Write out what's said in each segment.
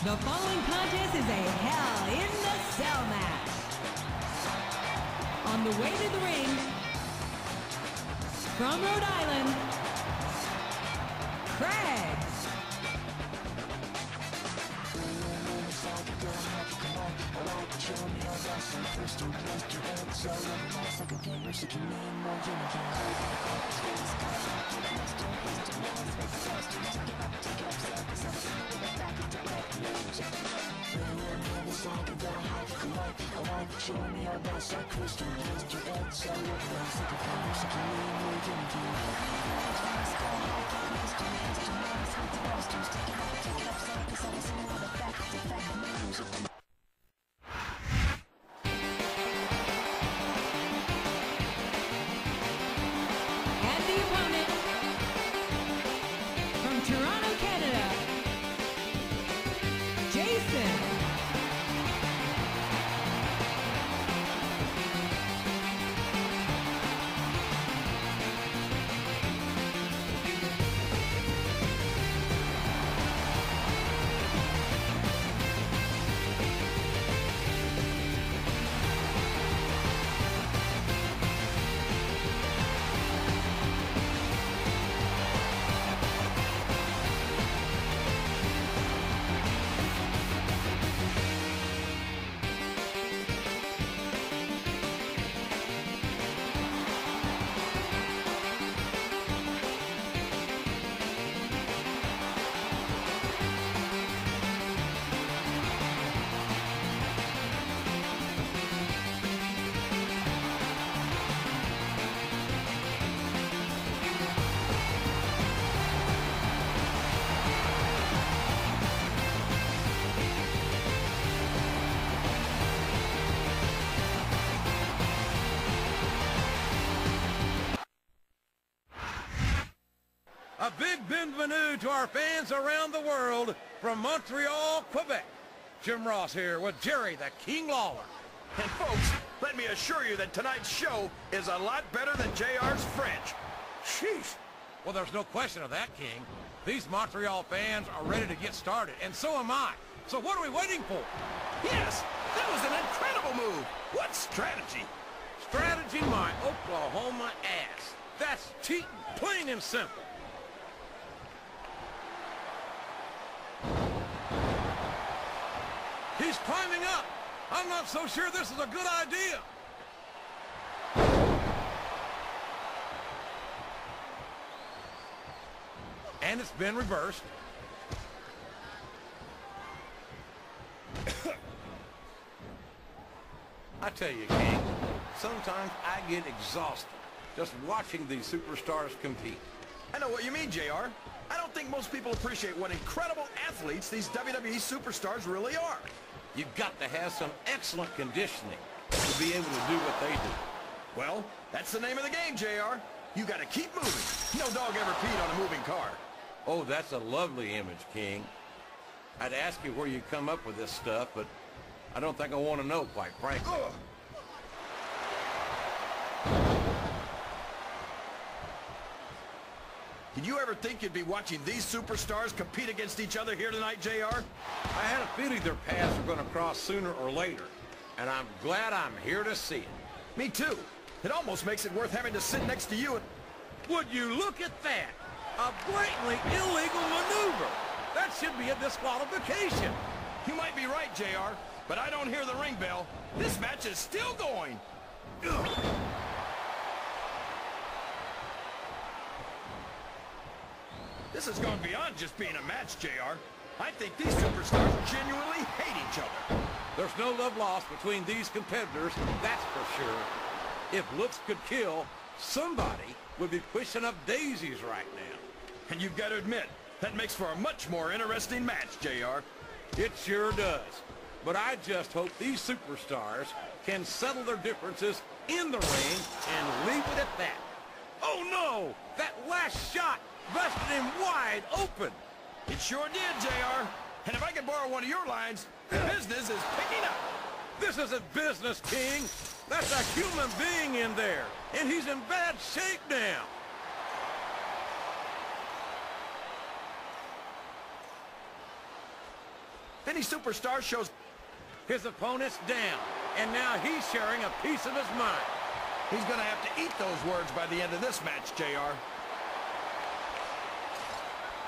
The following contest is a Hell in the Cell match. On the way to the ring, from Rhode Island, Craig. And the opponent, from Toronto, Canada, Jason. A big bienvenue to our fans around the world from Montreal, Quebec. Jim Ross here with Jerry the King Lawler. And folks, let me assure you that tonight's show is a lot better than JR's French. Sheesh. Well, there's no question of that, King. These Montreal fans are ready to get started, and so am I. So what are we waiting for? Yes, that was an incredible move. What strategy? Strategy my Oklahoma ass. That's cheating, plain and simple. He's climbing up. I'm not so sure this is a good idea. And it's been reversed. I tell you, King, sometimes I get exhausted just watching these superstars compete. I know what you mean, JR. I don't think most people appreciate what incredible athletes these WWE superstars really are. You've got to have some excellent conditioning to be able to do what they do. Well, that's the name of the game, JR. You gotta keep moving. No dog ever peed on a moving car. Oh, that's a lovely image, King. I'd ask you where you come up with this stuff, but I don't think I want to know, quite frankly. Ugh. Did you ever think you'd be watching these superstars compete against each other here tonight, JR? I had a feeling their paths were going to cross sooner or later, and I'm glad I'm here to see it. Me too. It almost makes it worth having to sit next to you and... Would you look at that? A blatantly illegal maneuver. That should be a disqualification. You might be right, JR, but I don't hear the ring bell. This match is still going. Ugh. This has gone beyond just being a match, JR. I think these superstars genuinely hate each other. There's no love lost between these competitors, that's for sure. If looks could kill, somebody would be pushing up daisies right now. And you've got to admit, that makes for a much more interesting match, JR. It sure does. But I just hope these superstars can settle their differences in the ring and leave it at that. Oh no! That last shot busted him wide open. It sure did, JR. And if I could borrow one of your lines, business is picking up. This isn't business, King. That's a human being in there, and he's in bad shape now. Any superstar shows... His opponent's down, and now he's sharing a piece of his mind. He's going to have to eat those words by the end of this match, JR.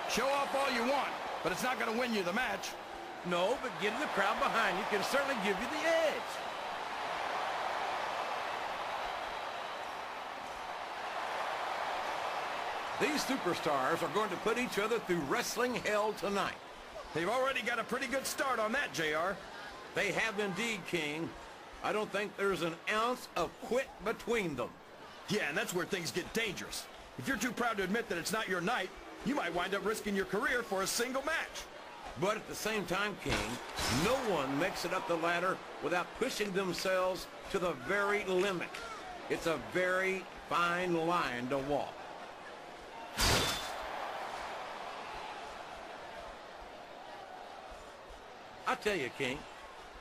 Show off all you want, but it's not going to win you the match. No, but getting the crowd behind you can certainly give you the edge. These superstars are going to put each other through wrestling hell tonight. They've already got a pretty good start on that, JR. They have indeed, King. I don't think there's an ounce of quit between them. Yeah, and that's where things get dangerous. If you're too proud to admit that it's not your night, you might wind up risking your career for a single match. But at the same time, King, no one makes it up the ladder without pushing themselves to the very limit. It's a very fine line to walk. I tell you, King,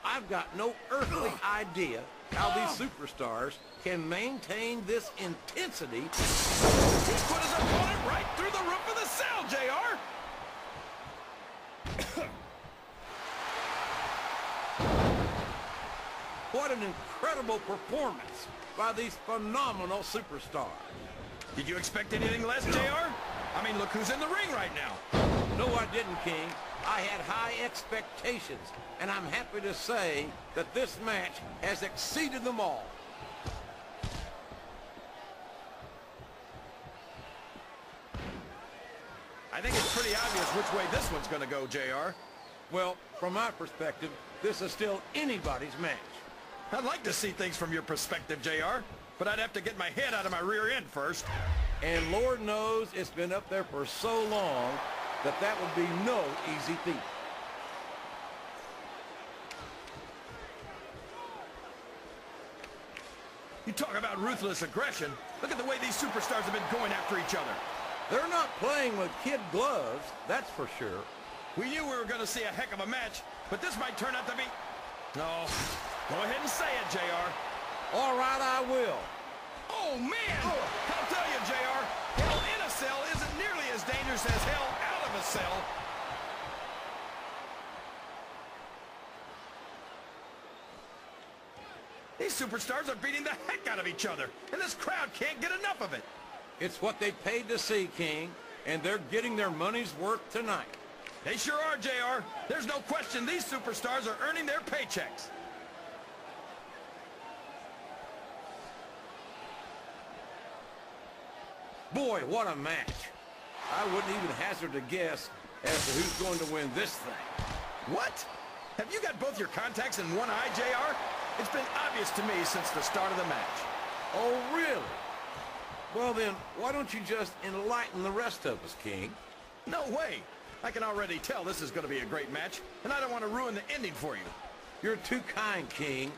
I've got no earthly idea how these superstars can maintain this intensity. He put his opponent right through the roof of the cell, JR! What an incredible performance by these phenomenal superstars. Did you expect anything less, JR? I mean, look who's in the ring right now. No, I didn't, King. I had high expectations, and I'm happy to say that this match has exceeded them all. I think it's pretty obvious which way this one's going to go, JR. Well, from my perspective, this is still anybody's match. I'd like to see things from your perspective, JR, but I'd have to get my head out of my rear end first. And Lord knows it's been up there for so long that would be no easy feat. You talk about ruthless aggression. Look at the way these superstars have been going after each other. They're not playing with kid gloves, that's for sure. We knew we were going to see a heck of a match, but this might turn out to be... No, go ahead and say it, JR. All right, I will. Oh, man! I'll tell you, JR, hell in a cell isn't nearly as dangerous as hell out of a cell. These superstars are beating the heck out of each other, and this crowd can't get enough of it. It's what they paid to see, King, and they're getting their money's worth tonight. They sure are, JR. There's no question these superstars are earning their paychecks. Boy, what a match. I wouldn't even hazard a guess as to who's going to win this thing. What? Have you got both your contacts in one eye, JR? It's been obvious to me since the start of the match. Oh, really? Well then, why don't you just enlighten the rest of us, King? No way. I can already tell this is going to be a great match, and I don't want to ruin the ending for you. You're too kind, King.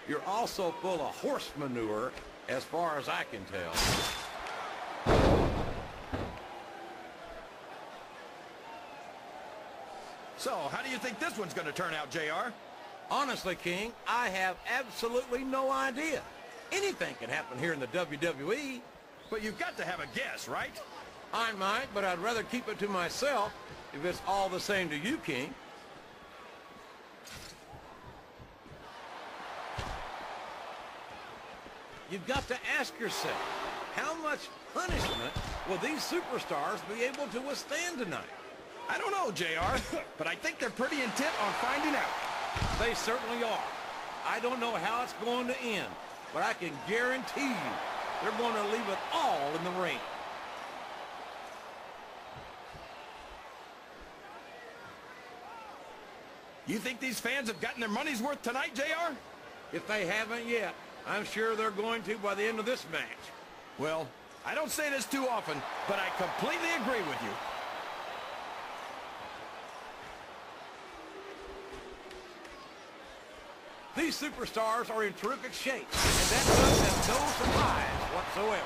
You're also full of horse manure, as far as I can tell. So, how do you think this one's going to turn out, JR? Honestly, King, I have absolutely no idea. Anything can happen here in the WWE. But you've got to have a guess, right? I might, but I'd rather keep it to myself if it's all the same to you, King. You've got to ask yourself, how much punishment will these superstars be able to withstand tonight? I don't know, JR, but I think they're pretty intent on finding out. They certainly are. I don't know how it's going to end, but I can guarantee you they're going to leave it all in the ring. You think these fans have gotten their money's worth tonight, JR? If they haven't yet, I'm sure they're going to by the end of this match. Well, I don't say this too often, but I completely agree with you. These superstars are in terrific shape, and that comes as no surprise whatsoever.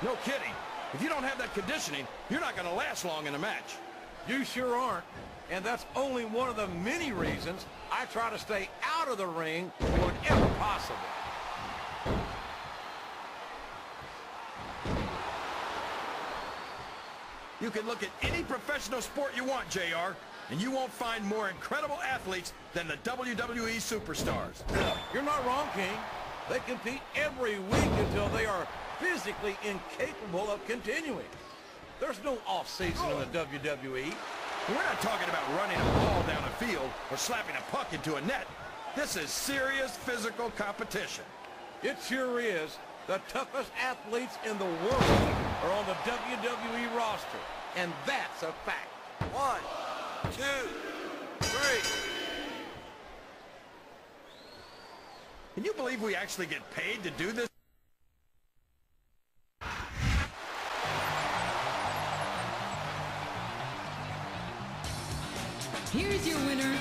No kidding. If you don't have that conditioning, you're not going to last long in a match. You sure aren't. And that's only one of the many reasons I try to stay out of the ring whenever possible. You can look at any professional sport you want, JR, and you won't find more incredible athletes than the WWE superstars. You're not wrong, King. They compete every week until they are physically incapable of continuing. There's no off-season in the WWE. We're not talking about running a ball down a field or slapping a puck into a net. This is serious physical competition. It sure is. The toughest athletes in the world are on the WWE roster, and that's a fact. 1, 2, 3. Can you believe we actually get paid to do this? Here's your winner,